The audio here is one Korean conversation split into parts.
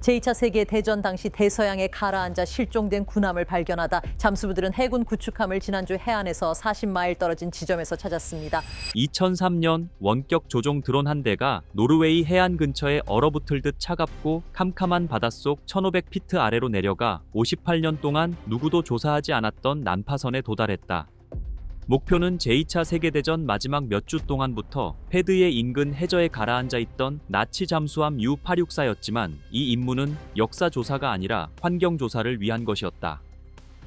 제2차 세계대전 당시 대서양에 가라앉아 실종된 군함을 발견하다 잠수부들은 해군 구축함을 지난주 해안에서 40마일 떨어진 지점에서 찾았습니다. 2003년 원격 조종 드론 한 대가 노르웨이 해안 근처에 얼어붙을 듯 차갑고 캄캄한 바닷속 1500피트 아래로 내려가 58년 동안 누구도 조사하지 않았던 난파선에 도달했다. 목표는 제2차 세계대전 마지막 몇 주 동안부터 패드의 인근 해저에 가라앉아 있던 나치 잠수함 U-864였지만 이 임무는 역사조사가 아니라 환경조사를 위한 것이었다.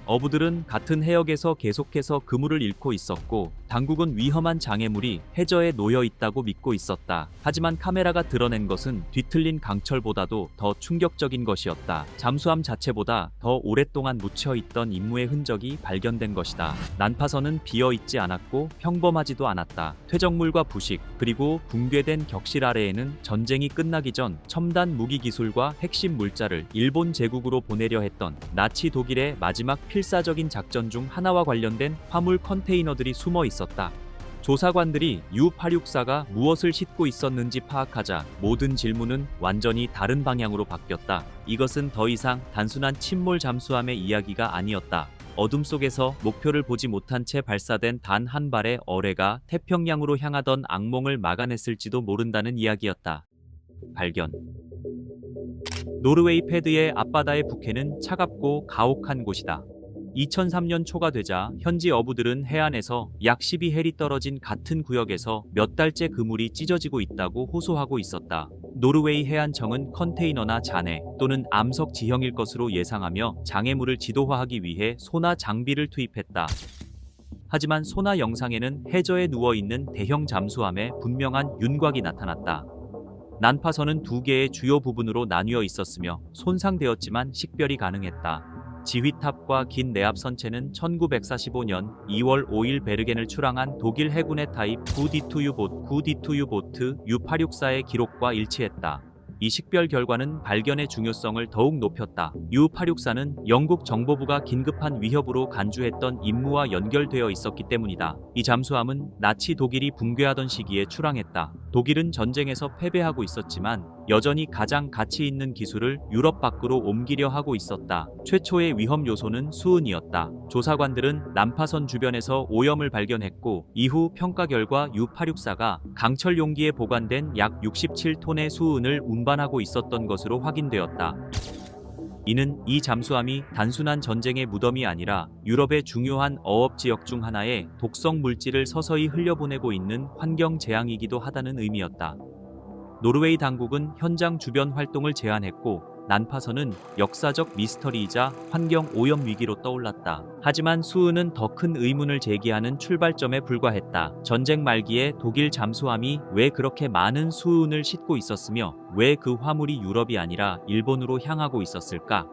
어부들은 같은 해역에서 계속해서 그물을 잃고 있었고 당국은 위험한 장애물이 해저에 놓여 있다고 믿고 있었다. 하지만 카메라가 드러낸 것은 뒤틀린 강철보다도 더 충격적인 것이었다. 잠수함 자체보다 더 오랫동안 묻혀있던 임무의 흔적이 발견된 것이다. 난파선은 비어있지 않았고 평범하지도 않았다. 퇴적물과 부식, 그리고 붕괴된 격실 아래에는 전쟁이 끝나기 전 첨단 무기 기술과 핵심 물자를 일본 제국으로 보내려 했던 나치 독일의 마지막 필사적인 작전 중 하나와 관련된 화물 컨테이너들이 숨어 있었다. 조사관들이 U-864가 무엇을 싣고 있었는지 파악하자 모든 질문은 완전히 다른 방향으로 바뀌었다. 이것은 더 이상 단순한 침몰 잠수함의 이야기가 아니었다. 어둠 속에서 목표를 보지 못한 채 발사된 단 한 발의 어뢰가 태평양으로 향하던 악몽을 막아냈을지도 모른다는 이야기였다. 발견. 노르웨이 패드의 앞바다의 북해는 차갑고 가혹한 곳이다. 2003년 초가 되자 현지 어부들은 해안에서 약 12해리 떨어진 같은 구역에서 몇 달째 그물이 찢어지고 있다고 호소하고 있었다. 노르웨이 해안청은 컨테이너나 잔해 또는 암석 지형일 것으로 예상하며 장애물을 지도화하기 위해 소나 장비를 투입했다. 하지만 소나 영상에는 해저에 누워있는 대형 잠수함에 분명한 윤곽이 나타났다. 난파선은 두 개의 주요 부분으로 나뉘어 있었으며 손상되었지만 식별이 가능했다. 지휘탑과 긴 내압 선체는 1945년 2월 5일 베르겐을 출항한 독일 해군의 타입 9D2U 보트 U-864의 기록과 일치했다. 이 식별 결과는 발견의 중요성을 더욱 높였다. U-864는 영국 정보부가 긴급한 위협으로 간주했던 임무와 연결되어 있었기 때문이다. 이 잠수함은 나치 독일이 붕괴하던 시기에 출항했다. 독일은 전쟁에서 패배하고 있었지만 여전히 가장 가치 있는 기술을 유럽 밖으로 옮기려 하고 있었다. 최초의 위험 요소는 수은이었다. 조사관들은 난파선 주변에서 오염을 발견했고 이후 평가 결과 U-864가 강철 용기에 보관된 약 67톤의 수은을 운반하고 있었던 것으로 확인되었다. 이는 이 잠수함이 단순한 전쟁의 무덤이 아니라 유럽의 중요한 어업 지역 중 하나에 독성 물질을 서서히 흘려보내고 있는 환경 재앙이기도 하다는 의미였다. 노르웨이 당국은 현장 주변 활동을 제한했고 난파선은 역사적 미스터리이자 환경 오염 위기로 떠올랐다. 하지만 수은은 더 큰 의문을 제기하는 출발점에 불과했다. 전쟁 말기에 독일 잠수함이 왜 그렇게 많은 수은을 싣고 있었으며 왜 그 화물이 유럽이 아니라 일본으로 향하고 있었을까?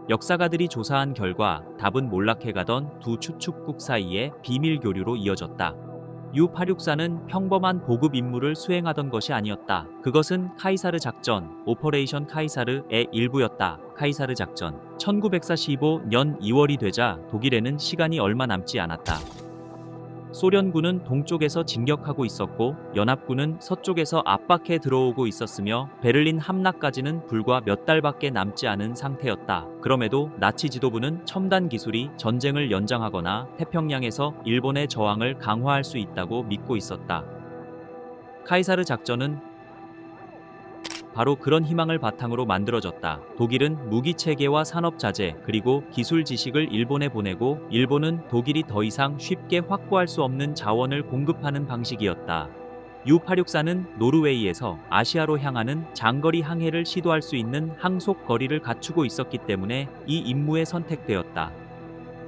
역사가들이 조사한 결과 답은 몰락해가던 두 추축국 사이의 비밀 교류로 이어졌다. U-864는 평범한 보급 임무를 수행하던 것이 아니었다. 그것은 카이사르 작전, 오퍼레이션 카이사르의 일부였다. 카이사르 작전. 1945년 2월이 되자 독일에는 시간이 얼마 남지 않았다. 소련군은 동쪽에서 진격하고 있었고 연합군은 서쪽에서 압박해 들어오고 있었으며 베를린 함락까지는 불과 몇 달밖에 남지 않은 상태였다. 그럼에도 나치 지도부는 첨단 기술이 전쟁을 연장하거나 태평양에서 일본의 저항을 강화할 수 있다고 믿고 있었다. 카이사르 작전은 바로 그런 희망을 바탕으로 만들어졌다. 독일은 무기 체계와 산업 자재 그리고 기술 지식을 일본에 보내고 일본은 독일이 더 이상 쉽게 확보할 수 없는 자원을 공급하는 방식이었다. U-864는 노르웨이에서 아시아로 향하는 장거리 항해를 시도할 수 있는 항속 거리를 갖추고 있었기 때문에 이 임무에 선택되었다.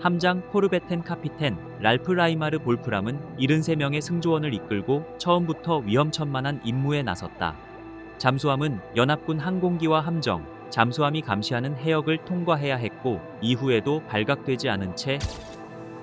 함장 코르베텐 카피텐 랄프 라이마르 볼프람은 73명의 승조원을 이끌고 처음부터 위험천만한 임무에 나섰다. 잠수함은 연합군 항공기와 함정, 잠수함이 감시하는 해역을 통과해야 했고 이후에도 발각되지 않은 채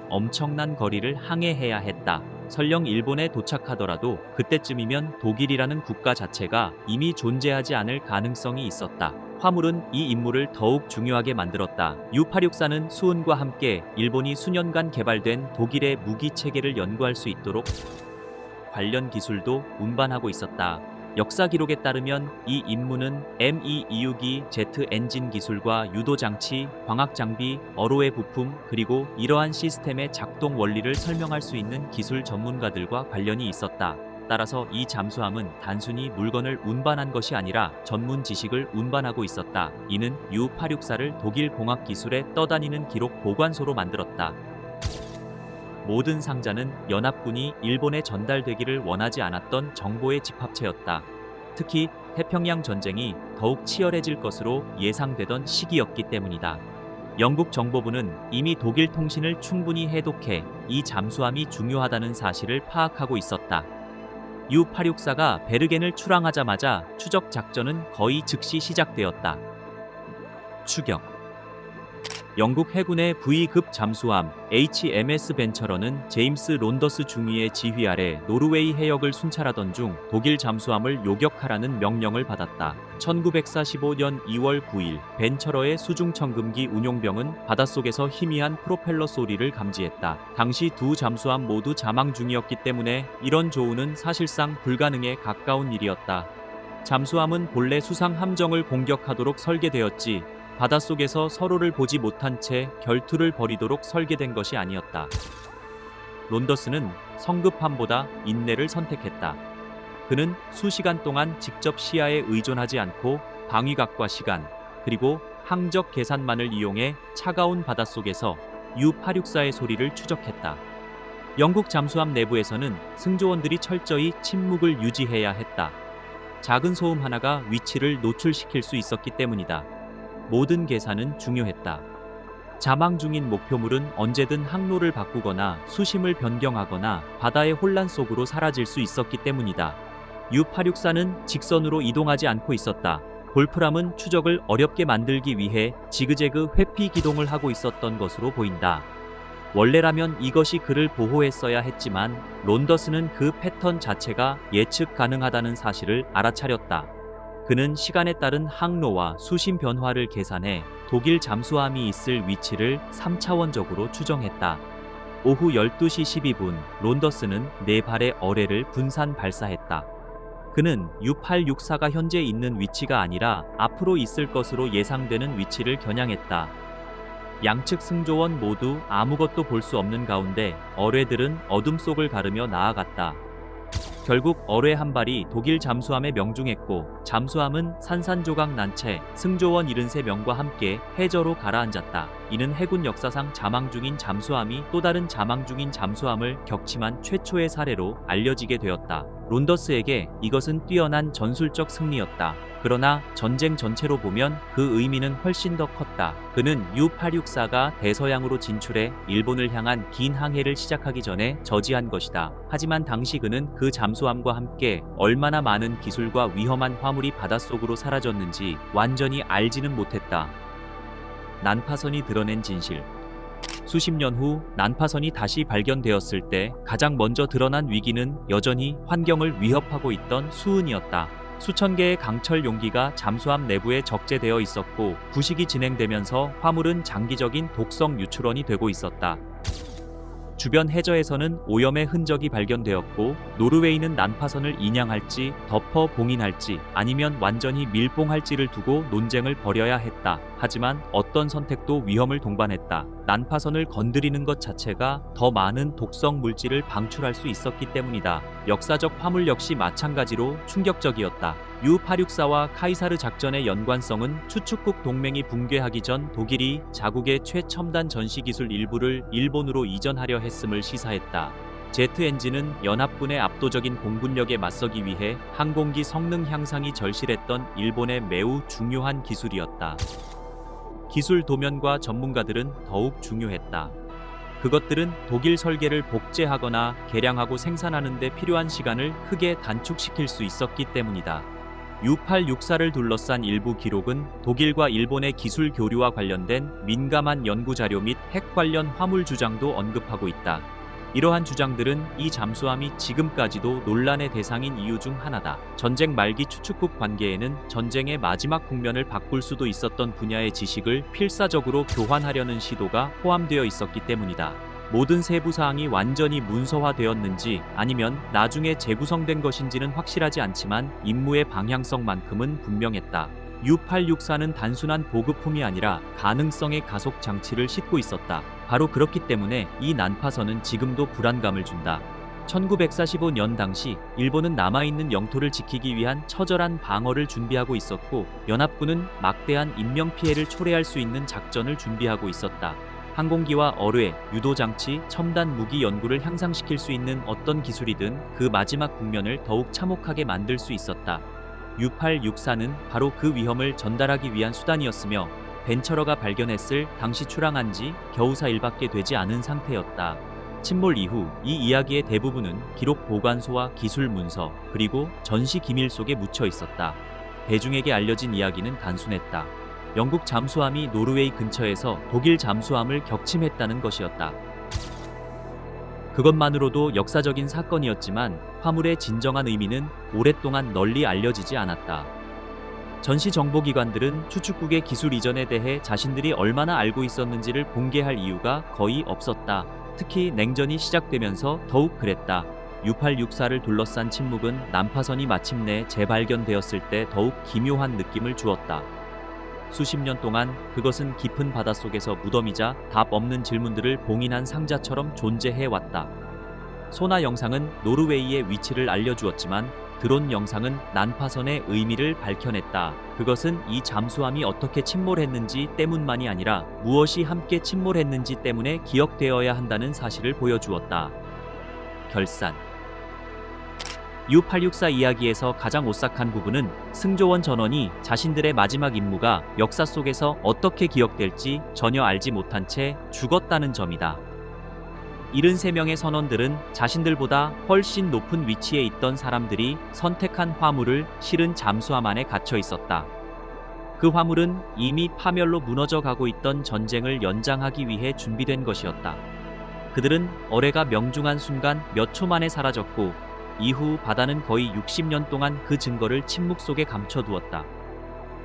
엄청난 거리를 항해해야 했다. 설령 일본에 도착하더라도 그때쯤이면 독일이라는 국가 자체가 이미 존재하지 않을 가능성이 있었다. 화물은 이 임무를 더욱 중요하게 만들었다. U-864는 수은과 함께 일본이 수년간 개발된 독일의 무기 체계를 연구할 수 있도록 관련 기술도 운반하고 있었다. 역사 기록에 따르면 이 임무는 Me-262 제트 엔진 기술과 유도 장치, 광학 장비, 어로의 부품, 그리고 이러한 시스템의 작동 원리를 설명할 수 있는 기술 전문가들과 관련이 있었다. 따라서 이 잠수함은 단순히 물건을 운반한 것이 아니라 전문 지식을 운반하고 있었다. 이는 U-864를 독일 공학 기술에 떠다니는 기록 보관소로 만들었다. 모든 상자는 연합군이 일본에 전달되기를 원하지 않았던 정보의 집합체였다. 특히 태평양 전쟁이 더욱 치열해질 것으로 예상되던 시기였기 때문이다. 영국 정보부는 이미 독일 통신을 충분히 해독해 이 잠수함이 중요하다는 사실을 파악하고 있었다. U-864가 베르겐을 출항하자마자 추적 작전은 거의 즉시 시작되었다. 추격. 영국 해군의 V급 잠수함 HMS 벤처러는 제임스 론더스 중위의 지휘 아래 노르웨이 해역을 순찰하던 중 독일 잠수함을 요격하라는 명령을 받았다. 1945년 2월 9일 벤처러의 수중청금기 운용병은 바닷속에서 희미한 프로펠러 소리를 감지했다. 당시 두 잠수함 모두 자망 중이었기 때문에 이런 조우는 사실상 불가능에 가까운 일이었다. 잠수함은 본래 수상 함정을 공격하도록 설계되었지 바닷속에서 서로를 보지 못한 채 결투를 벌이도록 설계된 것이 아니었다. 론더스는 성급함보다 인내를 선택했다. 그는 수시간 동안 직접 시야에 의존하지 않고 방위각과 시간, 그리고 항적 계산만을 이용해 차가운 바닷속에서 U-864의 소리를 추적했다. 영국 잠수함 내부에서는 승조원들이 철저히 침묵을 유지해야 했다. 작은 소음 하나가 위치를 노출시킬 수 있었기 때문이다. 모든 계산은 중요했다. 자망 중인 목표물은 언제든 항로를 바꾸거나 수심을 변경하거나 바다의 혼란 속으로 사라질 수 있었기 때문이다. U-864는 직선으로 이동하지 않고 있었다. 볼프람은 추적을 어렵게 만들기 위해 지그재그 회피 기동을 하고 있었던 것으로 보인다. 원래라면 이것이 그를 보호했어야 했지만 론더스는 그 패턴 자체가 예측 가능하다는 사실을 알아차렸다. 그는 시간에 따른 항로와 수심 변화를 계산해 독일 잠수함이 있을 위치를 3차원적으로 추정했다. 오후 12시 12분 론더스는 4발의 어뢰를 분산 발사했다. 그는 U-864가 현재 있는 위치가 아니라 앞으로 있을 것으로 예상되는 위치를 겨냥했다. 양측 승조원 모두 아무것도 볼 수 없는 가운데 어뢰들은 어둠 속을 가르며 나아갔다. 결국 어뢰 한 발이 독일 잠수함에 명중했고 잠수함은 산산조각 난 채 승조원 73명과 함께 해저로 가라앉았다. 이는 해군 역사상 자망 중인 잠수함이 또 다른 자망 중인 잠수함을 격침한 최초의 사례로 알려지게 되었다. 론더스에게 이것은 뛰어난 전술적 승리였다. 그러나 전쟁 전체로 보면 그 의미는 훨씬 더 컸다. 그는 U-864가 대서양으로 진출해 일본을 향한 긴 항해를 시작하기 전에 저지한 것이다. 하지만 당시 그는 그 잠수함과 함께 얼마나 많은 기술과 위험한 화물이 바닷속으로 사라졌는지 완전히 알지는 못했다. 난파선이 드러낸 진실. 수십 년 후 난파선이 다시 발견되었을 때 가장 먼저 드러난 위기는 여전히 환경을 위협하고 있던 수은이었다. 수천 개의 강철 용기가 잠수함 내부에 적재되어 있었고 부식이 진행되면서 화물은 장기적인 독성 유출원이 되고 있었다. 주변 해저에서는 오염의 흔적이 발견되었고 노르웨이는 난파선을 인양할지 덮어 봉인할지 아니면 완전히 밀봉할지를 두고 논쟁을 벌여야 했다. 하지만 어떤 선택도 위험을 동반했다. 난파선을 건드리는 것 자체가 더 많은 독성 물질을 방출할 수 있었기 때문이다. 역사적 화물 역시 마찬가지로 충격적이었다. U-864와 카이사르 작전의 연관성은 추축국 동맹이 붕괴하기 전 독일이 자국의 최첨단 전시기술 일부를 일본으로 이전하려 했음을 시사했다. 제트 엔진은 연합군의 압도적인 공군력에 맞서기 위해 항공기 성능 향상이 절실했던 일본의 매우 중요한 기술이었다. 기술 도면과 전문가들은 더욱 중요했다. 그것들은 독일 설계를 복제하거나 개량하고 생산하는 데 필요한 시간을 크게 단축시킬 수 있었기 때문이다. U-864를 둘러싼 일부 기록은 독일과 일본의 기술 교류와 관련된 민감한 연구 자료 및 핵 관련 화물 주장도 언급하고 있다. 이러한 주장들은 이 잠수함이 지금까지도 논란의 대상인 이유 중 하나다. 전쟁 말기 추축국 관계에는 전쟁의 마지막 국면을 바꿀 수도 있었던 분야의 지식을 필사적으로 교환하려는 시도가 포함되어 있었기 때문이다. 모든 세부 사항이 완전히 문서화되었는지 아니면 나중에 재구성된 것인지는 확실하지 않지만 임무의 방향성만큼은 분명했다. U-864는 단순한 보급품이 아니라 가능성의 가속 장치를 싣고 있었다. 바로 그렇기 때문에 이 난파선은 지금도 불안감을 준다. 1945년 당시 일본은 남아있는 영토를 지키기 위한 처절한 방어를 준비하고 있었고 연합군은 막대한 인명피해를 초래할 수 있는 작전을 준비하고 있었다. 항공기와 어뢰, 유도장치, 첨단 무기 연구를 향상시킬 수 있는 어떤 기술이든 그 마지막 국면을 더욱 참혹하게 만들 수 있었다. U-864는 바로 그 위험을 전달하기 위한 수단이었으며 벤처러가 발견했을 당시 출항한 지 겨우 4일밖에 되지 않은 상태였다. 침몰 이후 이 이야기의 대부분은 기록 보관소와 기술 문서 그리고 전시 기밀 속에 묻혀 있었다. 대중에게 알려진 이야기는 단순했다. 영국 잠수함이 노르웨이 근처에서 독일 잠수함을 격침했다는 것이었다. 그것만으로도 역사적인 사건이었지만 화물의 진정한 의미는 오랫동안 널리 알려지지 않았다. 전시 정보기관들은 추측국의 기술 이전에 대해 자신들이 얼마나 알고 있었는지를 공개할 이유가 거의 없었다. 특히 냉전이 시작되면서 더욱 그랬다. U-864를 둘러싼 침묵은 난파선이 마침내 재발견되었을 때 더욱 기묘한 느낌을 주었다. 수십 년 동안 그것은 깊은 바닷속에서 무덤이자 답 없는 질문들을 봉인한 상자처럼 존재해왔다. 소나 영상은 노르웨이의 위치를 알려주었지만 드론 영상은 난파선의 의미를 밝혀냈다. 그것은 이 잠수함이 어떻게 침몰했는지 때문만이 아니라 무엇이 함께 침몰했는지 때문에 기억되어야 한다는 사실을 보여주었다. 결산. U-864 이야기에서 가장 오싹한 부분은 승조원 전원이 자신들의 마지막 임무가 역사 속에서 어떻게 기억될지 전혀 알지 못한 채 죽었다는 점이다. 73명의 선원들은 자신들보다 훨씬 높은 위치에 있던 사람들이 선택한 화물을 실은 잠수함 안에 갇혀 있었다. 그 화물은 이미 파멸로 무너져 가고 있던 전쟁을 연장하기 위해 준비된 것이었다. 그들은 어뢰가 명중한 순간 몇 초 만에 사라졌고 이후 바다는 거의 60년 동안 그 증거를 침묵 속에 감춰두었다.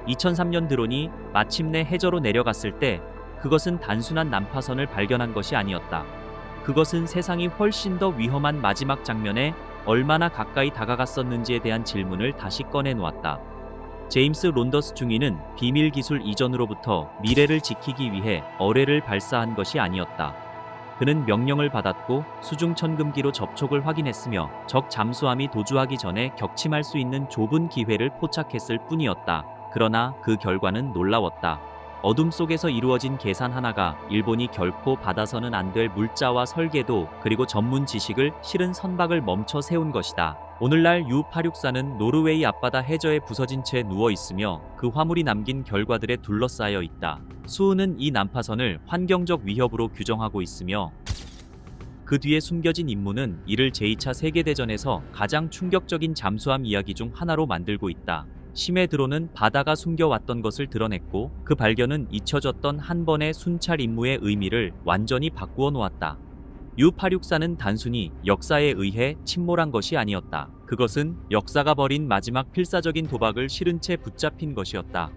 2003년 드론이 마침내 해저로 내려갔을 때 그것은 단순한 난파선을 발견한 것이 아니었다. 그것은 세상이 훨씬 더 위험한 마지막 장면에 얼마나 가까이 다가갔었는지에 대한 질문을 다시 꺼내놓았다. 제임스 론더스 중위는 비밀 기술 이전으로부터 미래를 지키기 위해 어뢰를 발사한 것이 아니었다. 그는 명령을 받았고 수중 천금기로 접촉을 확인했으며 적 잠수함이 도주하기 전에 격침할 수 있는 좁은 기회를 포착했을 뿐이었다. 그러나 그 결과는 놀라웠다. 어둠 속에서 이루어진 계산 하나가 일본이 결코 받아서는 안 될 물자와 설계도 그리고 전문 지식을 실은 선박을 멈춰 세운 것이다. 오늘날 U-864는 노르웨이 앞바다 해저에 부서진 채 누워 있으며 그 화물이 남긴 결과들에 둘러싸여 있다. 수은은 이 난파선을 환경적 위협으로 규정하고 있으며 그 뒤에 숨겨진 임무는 이를 제2차 세계대전에서 가장 충격적인 잠수함 이야기 중 하나로 만들고 있다. 심해 드론은 바다가 숨겨왔던 것을 드러냈고 그 발견은 잊혀졌던 한 번의 순찰 임무의 의미를 완전히 바꾸어 놓았다. U-864는 단순히 역사에 의해 침몰한 것이 아니었다. 그것은 역사가 벌인 마지막 필사적인 도박을 실은 채 붙잡힌 것이었다.